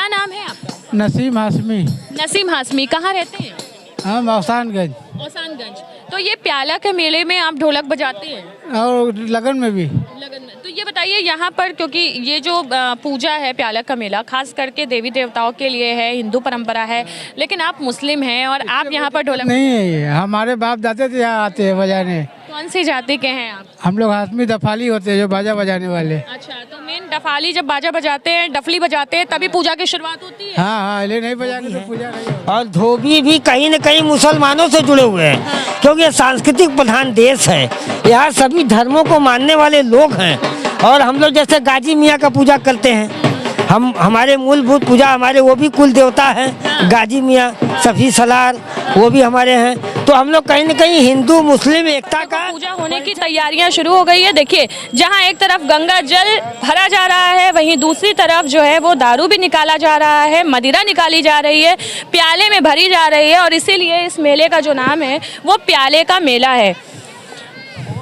क्या नाम है आपका? नसीम हाशमी। नसीम हाशमी, कहाँ रहते हैं? हम औसानगंज। ओसानगंज। तो ये प्याला के मेले में आप ढोलक बजाते हैं? और लगन में भी। लगन में। तो ये बताइए यहाँ पर, क्योंकि ये जो पूजा है प्याला का मेला खास करके देवी देवताओं के लिए है, हिंदू परंपरा है, लेकिन आप मुस्लिम हैं और आप यहाँ पर ढोलक नहीं है ये, हमारे बाप दादा थे यहाँ आते हैं बजाने। कौन सी जाति के हैं आप? हम लोग हाशमी दफाली होते हैं जो बाजा बजाने वाले। अच्छा, तो मेन डफाली जब बाजा बजाते हैं, डफली बजाते हैं, तभी पूजा की शुरुआत होती है। हाँ हाँ, ले नहीं बजाने तो पूजा नहीं होती। और धोबी भी कहीं न कहीं मुसलमानों से जुड़े हुए हैं, क्योंकि ये सांस्कृतिक प्रधान देश है। यहाँ सभी धर्मों को मानने वाले लोग हैं। और हम लोग जैसे गाजी मियाँ का पूजा करते हैं, हमारे मूलभूत पूजा हमारे वो भी कुल देवता हैं, गाजी मियाँ सफी सलार वो भी हमारे हैं। तो हम लोग कहीं न कहीं हिंदू मुस्लिम एकता का पूजा होने की तैयारियां शुरू हो गई है। देखिए, जहां एक तरफ गंगा जल भरा जा रहा है, वहीं दूसरी तरफ जो है वो दारू भी निकाला जा रहा है, मदिरा निकाली जा रही है, प्याले में भरी जा रही है। और इसीलिए इस मेले का जो नाम है वो प्याले का मेला है।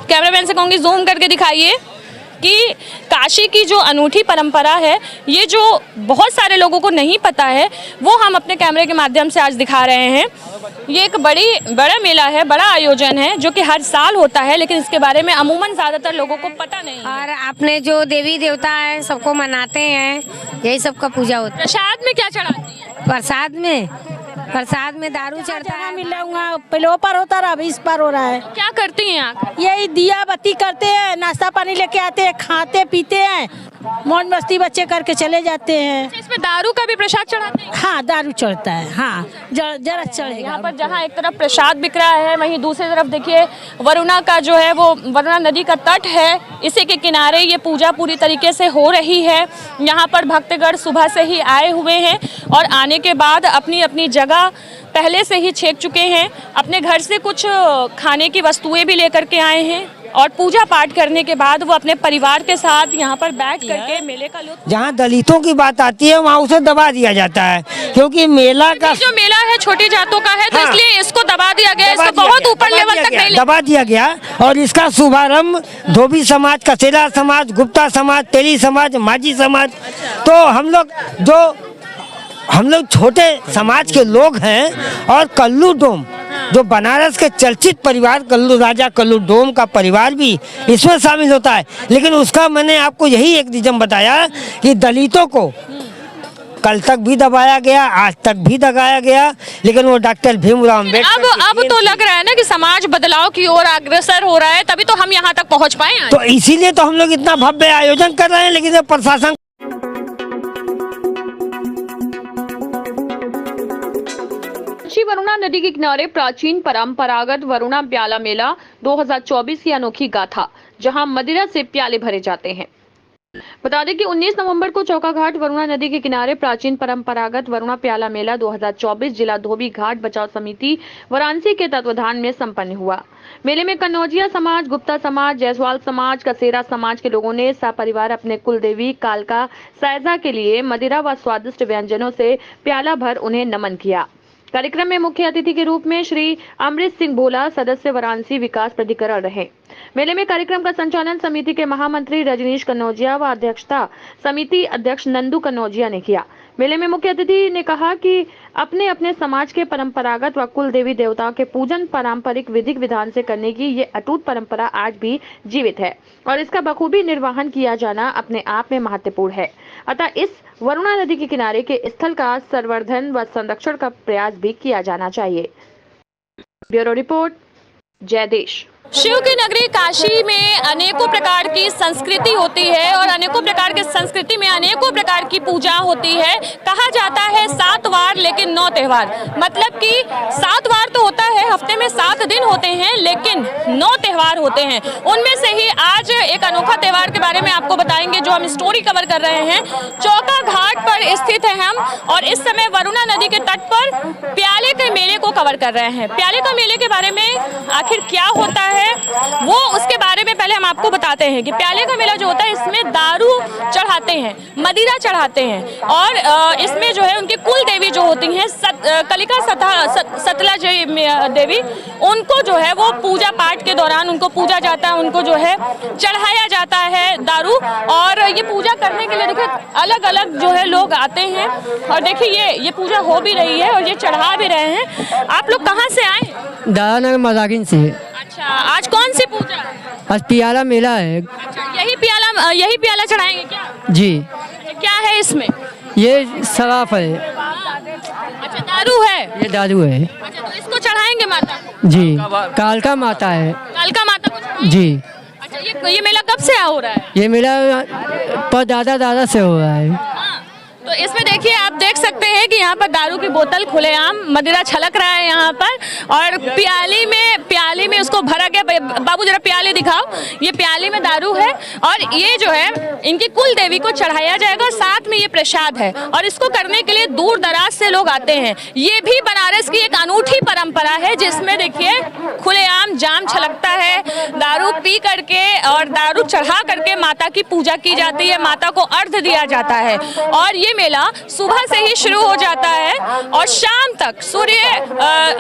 कैमरामैन से कहूँगी जूम करके दिखाइए कि काशी की जो अनूठी परंपरा है, ये जो बहुत सारे लोगों को नहीं पता है, वो हम अपने कैमरे के माध्यम से आज दिखा रहे हैं। ये एक बड़ा मेला है, बड़ा आयोजन है जो कि हर साल होता है, लेकिन इसके बारे में अमूमन ज़्यादातर लोगों को पता नहीं है। और अपने जो देवी देवता है सबको मनाते हैं, यही सबका पूजा होता है। प्रसाद में क्या चढ़ाती है? प्रसाद में दारू चढ़ता है। मिलूंगा पहले पर होता रहा, अभी इस पर हो रहा है। क्या करती हैं आप? यही दिया बत्ती करते हैं, नाश्ता पानी लेके आते हैं, खाते पीते हैं, मौज मस्ती बच्चे करके चले जाते हैं। इसमें दारू का भी प्रसाद चढ़ाते हैं? हाँ, दारू चढ़ता है। हाँ, जरा चढ़ेगा। यहाँ पर जहाँ एक तरफ प्रसाद बिक रहा है, वहीं दूसरी तरफ देखिए वरुणा का जो है वो वरुणा नदी का तट है, इसी के किनारे ये पूजा पूरी तरीके से हो रही है। यहाँ पर भक्तगण सुबह से ही आए हुए हैं और आने के बाद अपनी अपनी जगह पहले से ही छेक चुके हैं। अपने घर से कुछ खाने की वस्तुएं भी लेकर के आए हैं और पूजा पाठ करने के बाद वो अपने परिवार के साथ यहाँ पर बैठ करके मेले का लुत्फ। जहाँ दलितों की बात आती है वहाँ उसे दबा दिया जाता है, क्योंकि मेला का जो मेला है छोटी जातों का है, तो हाँ, इसलिए इसको दबा दिया गया, इसको बहुत ऊपर लेवल तक नहीं दबा दिया गया। और इसका शुभारंभ धोबी समाज, कसेरा समाज, गुप्ता समाज, तेली समाज, माझी समाज। तो हम लोग छोटे समाज के लोग हैं। और कल्लू डोम जो बनारस के चर्चित परिवार कल्लू राजा कल्लू डोम का परिवार भी इसमें शामिल होता है। लेकिन उसका मैंने आपको यही एक नियम बताया कि दलितों को कल तक भी दबाया गया, आज तक भी दबाया गया, लेकिन वो डॉक्टर भीमराव अम्बेडकर अब तो लग रहा है ना कि समाज बदलाव की ओर अग्रसर हो रहा है, तभी तो हम यहाँ तक पहुँच पाए हैं। तो इसीलिए तो हम लोग इतना भव्य आयोजन कर रहे हैं। लेकिन प्रशासन वरुणा नदी के किनारे प्राचीन परंपरागत वरुणा प्याला मेला 2024 की अनोखी गाथा, जहां मदिरा से प्याले भरे जाते हैं। बता दें कि 19 नवंबर को चौकाघाट वरुणा नदी के किनारे प्राचीन परंपरागत वरुणा प्याला मेला 2024 जिला धोबी घाट बचाव समिति वाराणसी के तत्वाधान में संपन्न हुआ। मेले में कन्नौजिया समाज, गुप्ता समाज, जायसवाल समाज, कसेरा समाज के लोगों ने सपरिवार अपने कुल देवी कालका सायजा के लिए मदिरा व स्वादिष्ट व्यंजनों से प्याला भर उन्हें नमन किया। कार्यक्रम में मुख्य अतिथि के रूप में श्री अमृत सिंह भोला, सदस्य वाराणसी विकास प्राधिकरण रहे। मेले में कार्यक्रम का संचालन समिति के महामंत्री रजनीश कन्नौजिया व अध्यक्षता समिति अध्यक्ष नंदू कन्नौजिया ने किया। मेले में मुख्य अतिथि ने कहा कि अपने अपने समाज के परंपरागत व कुल देवी देवताओं के पूजन पारंपरिक विधि विधान से करने की ये अटूट परंपरा आज भी जीवित है और इसका बखूबी निर्वहन किया जाना अपने आप में महत्वपूर्ण है। अतः इस वरुणा नदी के किनारे के स्थल का संवर्धन व संरक्षण का प्रयास भी किया जाना चाहिए। ब्यूरो रिपोर्ट, जय देश। शिव की नगरी काशी में अनेकों प्रकार की संस्कृति होती है और अनेकों प्रकार की संस्कृति में अनेकों प्रकार की पूजा होती है। कहा जाता है 7 वार लेकिन 9 त्योहार, मतलब कि 7 वार तो होता है, हफ्ते में 7 दिन होते हैं, लेकिन 9 त्योहार होते हैं। उनमें से ही आज एक अनोखा त्योहार के बारे में आपको बताएंगे जो हम स्टोरी कवर कर रहे हैं। चौका घाट पर स्थित है हम और इस समय वरुणा नदी के तट पर प्याले के मेले को कवर कर रहे हैं। प्याले का मेले के बारे में आखिर क्या होता है वो उसके बारे में पहले हम आपको बताते हैं कि प्याले का मेला जो होता है इसमें दारू चढ़ाते हैं, मदिरा चढ़ाते हैं और इसमें जो है उनकी कुल देवी जो होती हैं कलिका सतला देवी, उनको जो है वो पूजा पाठ के दौरान उनको पूजा जाता है, उनको जो है चढ़ाया जाता है दारू। और ये पूजा करने के लिए देखिए अलग अलग जो है लोग आते हैं और देखिए ये पूजा हो भी रही है और ये चढ़ा भी रहे हैं। आप लोग कहाँ से आए? दादानगर मजाकिन से। अच्छा, आज कौन सी पूजा है? आज पियाला मेला है। अच्छा, यही प्याला चढ़ाएंगे क्या? जी। अच्छा, क्या है इसमें? ये शराब है। अच्छा, दारू है। ये दारू है। अच्छा, तो इसको चढ़ाएंगे माता को? जी, कालका माता है। कालका माता को चढ़ाएंगे? जी। अच्छा, ये मेला कब से हो रहा है? ये मेला पर दादा से हो रहा है। तो इसमें देखिए आप देख सकते हैं कि यहाँ पर दारू की बोतल खुलेआम मदिरा छलक रहा है यहाँ पर और प्याली में उसको भरा गया। बाबू जरा प्याले दिखाओ। ये प्याली में दारू है और ये जो है इनकी कुल देवी को चढ़ाया जाएगा और साथ में ये प्रसाद है और इसको करने के लिए दूर दराज से लोग आते हैं। ये भी बनारस की एक अनूठी परंपरा है जिसमें देखिए खुलेआम जाम छलकता है, दारू पी करके और दारू चढ़ा करके माता की पूजा की जाती है, माता को अर्घ्य दिया जाता है और ये मेला सुबह से ही शुरू हो जाता है और शाम तक सूर्य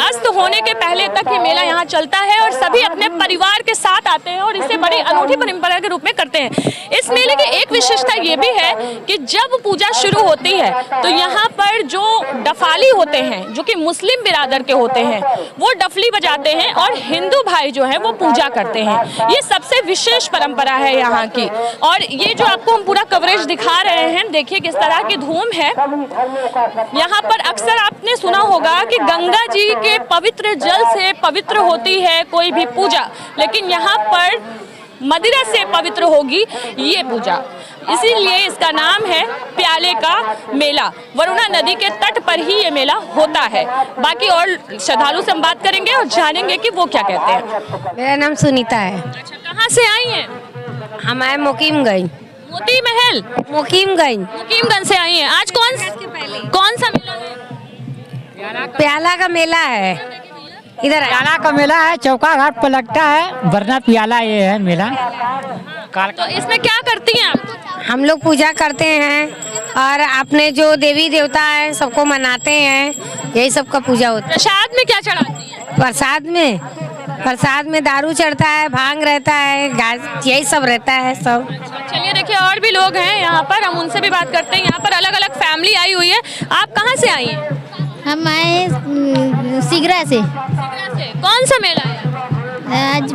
अस्त होने के पहले तक ये मेला यहाँ चलता है और सभी अपने परिवार के साथ आते हैं और इसे बड़ी अनूठी परंपरा के रूप में करते हैं। इस मेले की एक विशेषता ये भी है कि जब पूजा शुरू होती है तो यहाँ पर जो डफाली होते हैं जो कि मुस्लिम बिरादर के होते हैं वो डफली बजाते हैं और हिंदू भाई जो है वो पूजा करते हैं। ये सबसे विशेष परंपरा है यहाँ की और ये जो आपको हम पूरा कवरेज दिखा रहे हैं, देखिए किस तरह की धूम है। यहाँ पर अक्सर आपने सुना होगा कि गंगा जी के पवित्र जल से पवित्र होती है कोई भी पूजा, लेकिन यहाँ पर मदिरा से पवित्र होगी ये पूजा, इसीलिए इसका नाम है प्याले का मेला। वरुणा नदी के तट पर ही ये मेला होता है। बाकी और श्रद्धालु से हम बात करेंगे और जानेंगे कि वो क्या कहते हैं। मेरा नाम सुनीता है। अच्छा, कहाँ से आई हैं? हम आए मुकीमगंज। मोती महल मुकीमगंज से आई हैं। आज कौन सा मेला है? प्याला का मेला है। इधर प्याला का मेला है, चौका घाट पर लगता है, वरना प्याला ये है मेला। तो इसमें क्या करती हैं आप? हम लोग पूजा करते हैं और अपने जो देवी देवता है सबको मनाते हैं, यही सब का पूजा होता है। प्रसाद में क्या चढ़ाती हैं? प्रसाद में दारू चढ़ता है, भांग रहता है, यही सब रहता है सब। चलिए देखिए और भी लोग हैं यहाँ पर, हम उनसे भी बात करते हैं। यहाँ पर अलग अलग फैमिली आई हुई है। आप कहाँ से आई हैं? हम आए सिगरा से। कौन सा मेला है? आज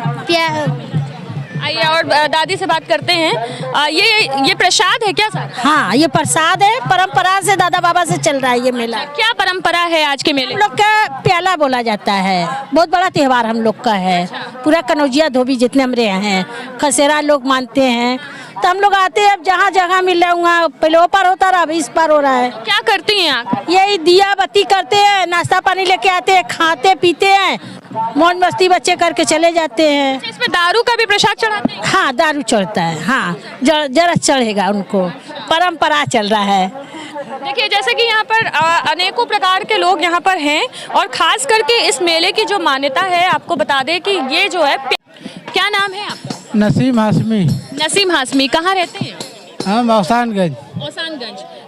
आइए और दादी से बात करते हैं। ये प्रसाद है क्या सर? हाँ, ये प्रसाद है, परंपरा से दादा बाबा से चल रहा है ये मेला। क्या परंपरा है आज के मेले? हम लोग का प्याला बोला जाता है, बहुत बड़ा त्योहार हम लोग का है। पूरा कनौजिया धोबी जितने हमरे हैं खसेरा लोग मानते हैं, तो हम लोग आते हैं। अब जहाँ जहाँ मिल रहा हूँ, पहले वो पार होता रहा, अभी इस पार हो रहा है। क्या करती हैं आप? यही दिया बत्ती करते हैं, नाश्ता पानी लेके आते हैं, खाते पीते हैं, मौज मस्ती बच्चे करके चले जाते हैं। इसमें दारू का भी प्रसाद चढ़ाते हैं? हाँ, दारू चढ़ता है। हाँ, जरा चढ़ेगा उनको, परंपरा चल रहा है। देखिए जैसे कि यहाँ पर अनेकों प्रकार के लोग यहाँ पर हैं और खास करके इस मेले की जो मान्यता है, आपको बता दें कि ये जो है, क्या नाम है आपका? नसीम हाशमी। नसीम हाशमी। कहाँ रहते हैं? हम औसानगंज।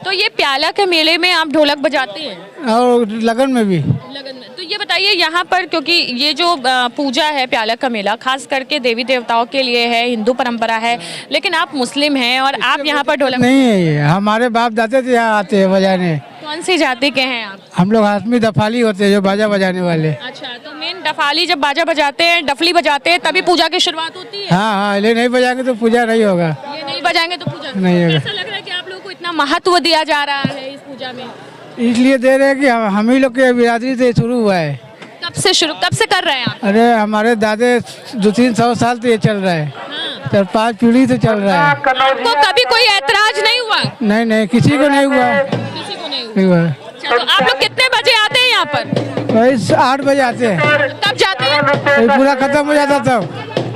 तो ये प्याला के मेले में आप ढोलक बजाते हैं? और लगन में भी। लगन में। तो ये बताइए यहाँ पर, क्योंकि ये जो पूजा है प्याला का मेला खास करके देवी देवताओं के लिए है, हिंदू परंपरा है, लेकिन आप मुस्लिम हैं और आप यहाँ पर ढोलक नहीं है ये, हमारे बाप दाते थे यहाँ आते हैं बजाने। कौन सी जाति के हैं आप? हम लोग हाशमी दफाली होते हैं जो बाजा बजाने वाले। अच्छा, तो मेन डफाली जब बाजा बजाते हैं, डफली बजाते हैं, तभी पूजा की शुरुआत होती है? हाँ, ये नहीं बजाएंगे तो पूजा नहीं होगा। ये नहीं बजाएंगे तो पूजा नहीं होगा। ऐसा लग रहा है कि आप लोगों को इतना महत्व दिया जा रहा है इस पूजा में? इसलिए दे रहे हैं कि हम ही लोग के बिरादरी से शुरू हुआ है। कब से कर रहे हैं आप? अरे हमारे दादे 200-300 साल से ये चल रहा है। हाँ। 4-5 पीढ़ी से चल रहा है। तो कभी कोई ऐतराज नहीं हुआ? नहीं, किसी को नहीं हुआ। किसी को नहीं हुआ। अच्छा, तो आप लोग कितने बजे आते हैं यहाँ पर? वही 8 बजे आते हैं। तब जाते हैं? तो पूरा खत्म हो जाता तब।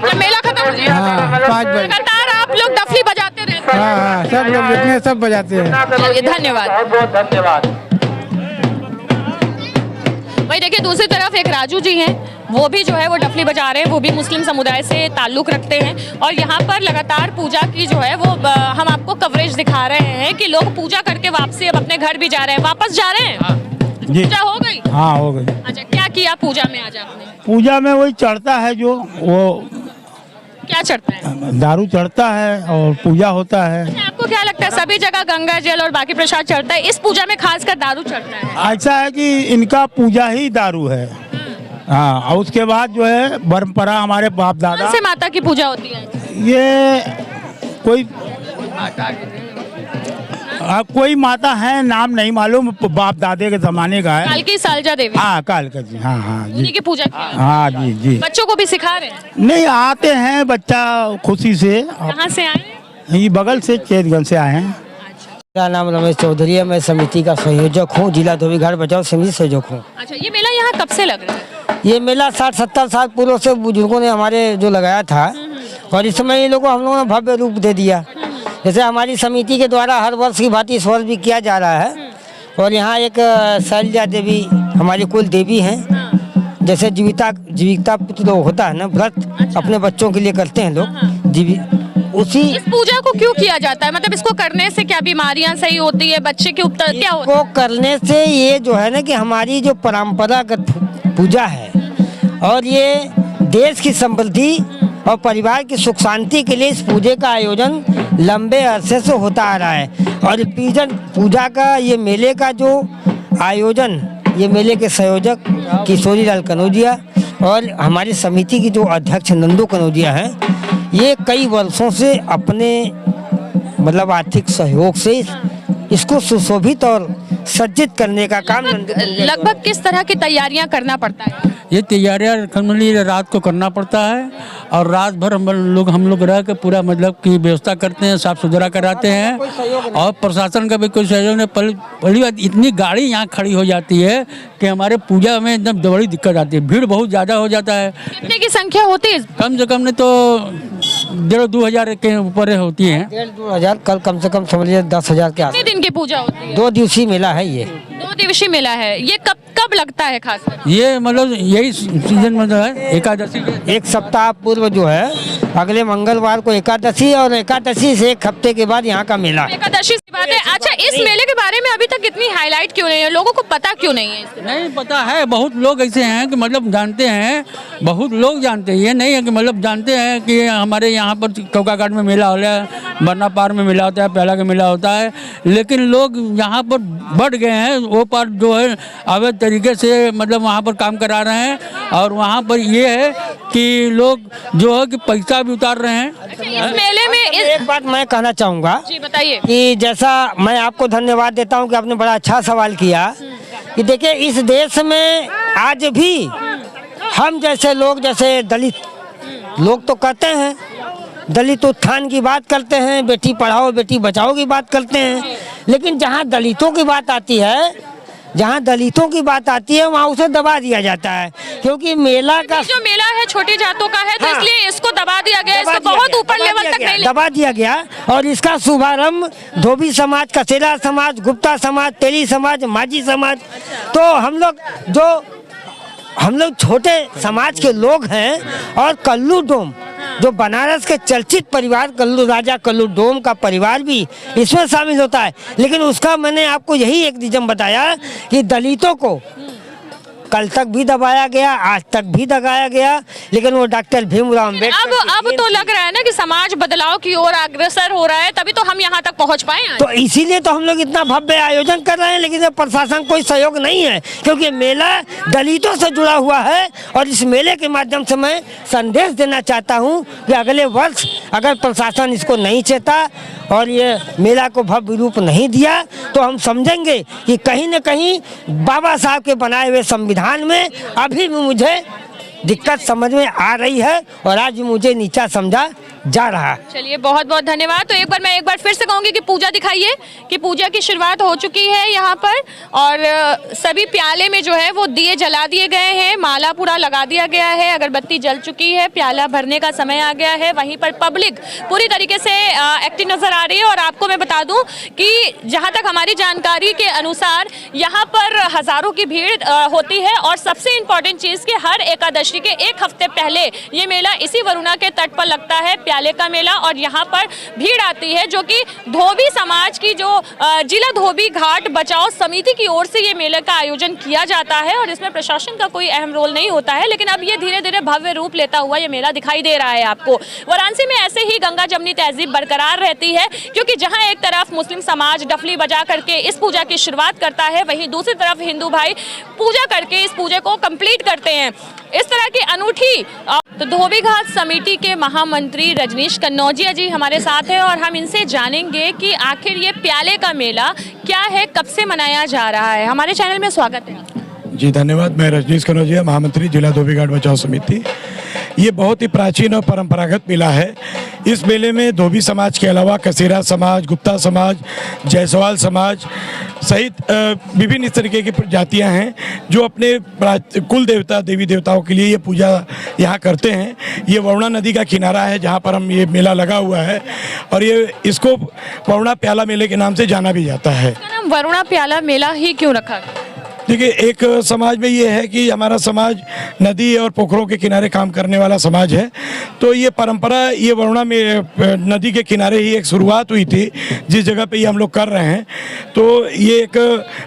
जब मेला खत्म हो जाता? हाँ, 5 बजे। लगातार आप लोग डफली बजाते रहते हैं? हाँ, सब लोग जितने सब बजाते हैं। चलिए धन्यवाद। भाई देखिए दूसरी तरफ एक राजू जी हैं, वो भी जो है वो डफली बजा रहे हैं, वो भी मुस्लिम समुदाय से ताल्लुक रखते हैं और यहाँ पर लगातार पूजा की जो है वो हम आपको कवरेज दिखा रहे हैं कि लोग पूजा करके वापसी अब अपने घर भी जा रहे हैं, वापस जा रहे हैं। जी पूजा हो गई? हाँ हो गई। अच्छा, क्या किया पूजा में आज आपने? पूजा में वही चढ़ता है जो वो क्या चढ़ता है? दारू चढ़ता है और पूजा होता है। आपको क्या लगता है सभी जगह गंगा जल और बाकी प्रसाद चढ़ता है, इस पूजा में खासकर दारू चढ़ता है? ऐसा है कि इनका पूजा ही दारू है। हाँ, और उसके बाद जो है परंपरा हमारे बाप कौन दादा से माता की पूजा होती है? ये कोई माता है, नाम नहीं मालूम, बाप दादे के जमाने का है। कालकी सालजा देवी। हाँ कालका जी, हाँ हाँ जी, उन्हीं की पूजा की। हाँ जी जी। बच्चों को भी सिखा रहे हैं? नहीं, आते हैं बच्चा खुशी से। कहाँ से आए? ये बगल से चेतगंज से आए हैं। मेरा नाम रमेश चौधरी है, मैं समिति का संयोजक हूँ, जिला धोबी घाट बचाओ समिति संयोजक हूँ। अच्छा, ये मेला यहाँ कब से लग रहा है? ये मेला 60-70 साल पूर्व से बुजुर्गों ने हमारे जो लगाया था और इस समय ये लोगों को हम लोगों ने भव्य रूप दे दिया। जैसे हमारी समिति के द्वारा हर वर्ष की भांति इस वर्ष भी किया जा रहा है और यहाँ एक शैलजा देवी हमारी कुल देवी हैं। जैसे जीविका तो होता है ना, व्रत अपने बच्चों के लिए करते हैं लोग, उसी इस पूजा को क्यों किया जाता है? मतलब इसको करने से क्या बीमारियां सही होती है, बच्चे के उपचार क्या होता है? इसको करने से ये जो है ना कि हमारी जो परंपरागत पूजा है और ये देश की समृद्धि और परिवार की सुख शांति के लिए इस पूजे का आयोजन लंबे अरसे से होता आ रहा है। और पूजा का ये मेले का जो आयोजन, ये मेले के संयोजक किशोरी लाल कनौजिया और हमारी समिति की जो अध्यक्ष नंदू कनौजिया हैं, ये कई वर्षों से अपने मतलब आर्थिक सहयोग से इसको सुशोभित और सज्जित करने का काम लगभग किस तरह की तैयारियां करना पड़ता है? ये तैयारियाँ रात को करना पड़ता है और रात भर हम लोग रह के पूरा मतलब की व्यवस्था करते हैं, साफ सुथरा कराते हैं और प्रशासन का भी कोई सहयोग नहीं। पहली बात, इतनी गाड़ी यहाँ खड़ी हो जाती है कि हमारे पूजा में एकदम बड़ी दिक्कत आती है, भीड़ बहुत ज़्यादा हो जाता है। कितने की संख्या होती है? कम से कम नहीं तो 1,500-2 हज़ार के ऊपर होती है। 1,500-2 हज़ार, कल कम से कम समझिए 10,000 के आस। कितने दिन की पूजा होती है? 2 दिवसीय मेला है ये। 2 दिवसीय मेला है। ये कब कब लगता है खासकर? ये मतलब यही सीजन में जो है एकादशी के 1 सप्ताह पूर्व जो है, अगले मंगलवार को एकादशी और एकादशी से 1 हफ्ते के बाद यहाँ का मेला। एकादशी की बात है। अच्छा, इस मेले के बारे में अभी तक इतनी हाईलाइट क्यों नहीं है? लोगों को पता क्यों नहीं है? नहीं पता है, बहुत लोग ऐसे हैं कि मतलब जानते हैं, बहुत लोग जानते हैं, ये नहीं है कि मतलब जानते हैं कि हमारे यहाँ पर चौका घाट में मेला हो रहा है, बरना पार में मेला होता है, पहला का मेला होता है, लेकिन लोग यहाँ पर बढ़ गए हैं। वो पार जो है अवैध तरीके से मतलब वहाँ पर काम करा रहे हैं और वहाँ पर ये है कि लोग जो है कि पैसा भी उतार रहे हैं। इस मेले में एक बात मैं कहना चाहूँगा जी बताइए। कि जैसा मैं आपको धन्यवाद देता हूँ कि आपने बड़ा अच्छा सवाल किया कि देखिए इस देश में आज भी हम जैसे लोग, जैसे दलित लोग तो कहते हैं, दलित उत्थान की बात करते हैं, बेटी पढ़ाओ बेटी बचाओ की बात करते हैं, लेकिन जहाँ दलितों की बात आती है, वहाँ उसे दबा दिया जाता है। क्योंकि मेला का जो मेला है छोटी जातों का है तो हाँ, इसलिए इसको दबा दिया गया, इसको बहुत ऊपर लेवल तक नहीं दबा दिया गया। और इसका शुभारंभ धोबी समाज, कसेरा समाज, गुप्ता समाज, तेली समाज, माझी समाज, तो हम लोग छोटे समाज के लोग हैं। और कल्लू डोम जो बनारस के चर्चित परिवार राजा कल्लू डोम का परिवार भी इसमें शामिल होता है। लेकिन उसका मैंने आपको यही एक नियम बताया कि दलितों को कल तक भी दबाया गया, आज तक भी दबाया गया, लेकिन वो डॉक्टर भीमराव अम्बेडकर अब तो लग रहा है ना कि समाज बदलाव की ओर अग्रसर हो रहा है, तभी तो हम यहाँ तक पहुँच पाए हैं। तो इसीलिए तो हम लोग इतना भव्य आयोजन कर रहे हैं, लेकिन प्रशासन कोई सहयोग नहीं है, क्योंकि मेला दलितों से जुड़ा हुआ है। और इस मेले के माध्यम से मैं संदेश देना चाहता हूँ कि अगले वर्ष अगर प्रशासन इसको नहीं चेता और ये मेला को भव्य रूप नहीं दिया तो हम समझेंगे कि कहीं न कहीं बाबा साहब के बनाए हुए संविधान में अभी भी मुझे दिक्कत समझ में आ रही है और आज मुझे नीचा समझा जा रहा है। चलिए बहुत बहुत धन्यवाद। तो मैं एक बार फिर से कहूंगी कि पूजा दिखाइए कि पूजा की शुरुआत हो चुकी है यहाँ पर, और सभी प्याले में जो है वो दिए जला दिए गए हैं, माला पूरा लगा दिया गया है, अगरबत्ती जल चुकी है, प्याला भरने का समय आ गया है। वहीं पर पब्लिक पूरी तरीके से एक्टिव नजर आ रही है। और आपको मैं बता दूं कि जहाँ तक हमारी जानकारी के अनुसार यहाँ पर हजारों की भीड़ होती है। और सबसे इम्पोर्टेंट चीज़ कि हर एकादशी के एक हफ्ते पहले ये मेला इसी वरुणा के तट पर लगता है, प्याले का मेला। और यहाँ पर भीड़ आती है जो कि धोबी समाज की जो जिला धोबी घाट बचाओ समिति की ओर से ये मेले का आयोजन किया जाता है। और इसमें प्रशासन का कोई अहम रोल नहीं होता है, लेकिन अब ये धीरे धीरे भव्य रूप लेता हुआ ये मेला दिखाई दे रहा है आपको। वाराणसी में ऐसे ही गंगा जमनी तहजीब बरकरार रहती है, क्योंकि जहाँ एक तरफ मुस्लिम समाज डफली बजा करके इस पूजा की शुरुआत करता है, वहीं दूसरी तरफ हिंदू भाई पूजा करके इस पूजा को कंप्लीट करते हैं। इस तरह की अनूठी तो धोबी घाट समिति के महामंत्री रजनीश कन्नौजिया जी हमारे साथ हैं, और हम इनसे जानेंगे कि आखिर ये प्याले का मेला क्या है, कब से मनाया जा रहा है। हमारे चैनल में स्वागत है। जी धन्यवाद। मैं रजनीश कन्नौजिया, महामंत्री जिला धोबी घाट बचाओ समिति। ये बहुत ही प्राचीन और परंपरागत मेला है। इस मेले में धोबी समाज के अलावा कसेरा समाज, गुप्ता समाज, जायसवाल समाज सहित विभिन्न इस तरीके की जातियां हैं जो अपने कुल देवता देवी देवताओं के लिए ये पूजा यहाँ करते हैं। ये वरुणा नदी का किनारा है जहाँ पर हम ये मेला लगा हुआ है, और ये इसको वरुणा प्याला मेले के नाम से जाना भी जाता है। इसका नाम वरुणा प्याला मेला ही क्यों रखा? देखिए, एक समाज में ये है कि हमारा समाज नदी और पोखरों के किनारे काम करने वाला समाज है, तो ये परंपरा ये वरुणा में नदी के किनारे ही एक शुरुआत हुई थी जिस जगह पे ये हम लोग कर रहे हैं। तो ये एक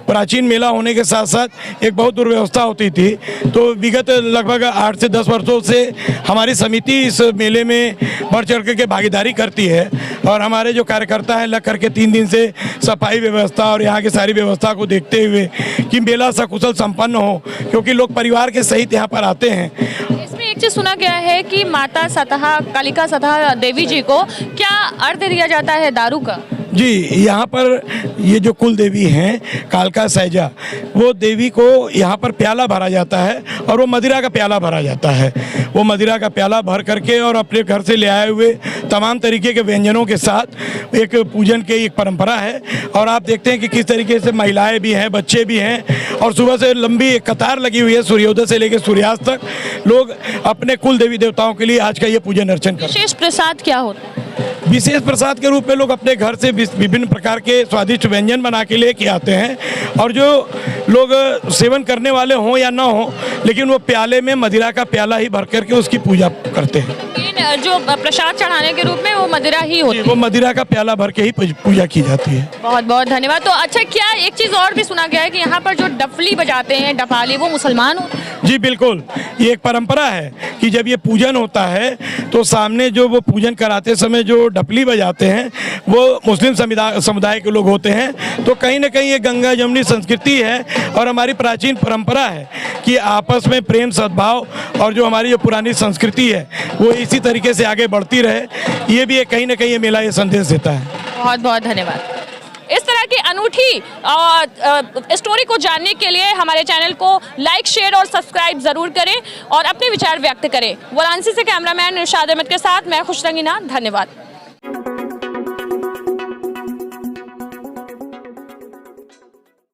प्राचीन मेला होने के साथ साथ एक बहुत दुर्व्यवस्था होती थी। तो विगत लगभग 8 से 10 वर्षों से हमारी समिति इस मेले में बढ़ चढ़ के भागीदारी करती है, और हमारे जो कार्यकर्ता हैं लग करके 3 दिन से सफाई व्यवस्था और यहाँ की सारी व्यवस्था को देखते हुए कि मेला सकुशल संपन्न हो, क्योंकि लोग परिवार के सहित यहाँ पर आते हैं। इसमें एक चीज सुना गया है कि माता सतह कालिका सतह देवी जी को क्या अर्घ दिया जाता है दारू का? जी, यहाँ पर ये जो कुल देवी हैं कालका सैजा, वो देवी को यहाँ पर प्याला भरा जाता है, और वो मदिरा का प्याला भरा जाता है। वो मदिरा का प्याला भर करके और अपने घर से ले आए हुए तमाम तरीके के व्यंजनों के साथ एक पूजन की एक परंपरा है। और आप देखते हैं कि किस तरीके से महिलाएं भी हैं, बच्चे भी हैं, और सुबह से लंबी एक कतार लगी हुई है। सूर्योदय से लेकर सूर्यास्त तक लोग अपने कुल देवी देवताओं के लिए आज का ये पूजन अर्चन करते हैं। विशेष प्रसाद क्या होता है? विशेष प्रसाद के रूप में लोग अपने घर से विभिन्न प्रकार के स्वादिष्ट व्यंजन बना के लेके आते हैं, और जो लोग सेवन करने वाले हों या ना हों, लेकिन वो प्याले में मदिरा का प्याला ही भर करके उसकी पूजा करते हैं। जो प्रसाद चढ़ाने के रूप में वो मदिरा ही होती है? वो मदिरा का प्याला भर के ही पूजा की जाती है। बहुत बहुत धन्यवाद। तो अच्छा, क्या एक चीज़ और भी सुना गया है कि यहाँ पर जो डफली बजाते हैं, डफाली, वो मुसलमान होते हैं? जी बिल्कुल, ये एक परंपरा है कि जब ये पूजन होता है तो सामने जो वो पूजन कराते समय जो डफली बजाते हैं वो मुस्लिम समुदाय के लोग होते हैं। तो कहीं ना कहीं ये गंगा जमुनी संस्कृति है और हमारी प्राचीन परंपरा है कि आपस में प्रेम सद्भाव और जो हमारी जो पुरानी संस्कृति है वो इसी तरीके से आगे बढ़ती रहे। ये भी कहीं ना कहीं ये मेला ये संदेश देता है। बहुत बहुत धन्यवाद। इस तरह की अनूठी स्टोरी को जानने के लिए हमारे चैनल को लाइक, शेयर और सब्सक्राइब जरूर करें और अपने विचार व्यक्त करें। वाराणसी से कैमरामैन इरशाद अहमद के साथ मैं खुशरंगीना, धन्यवाद।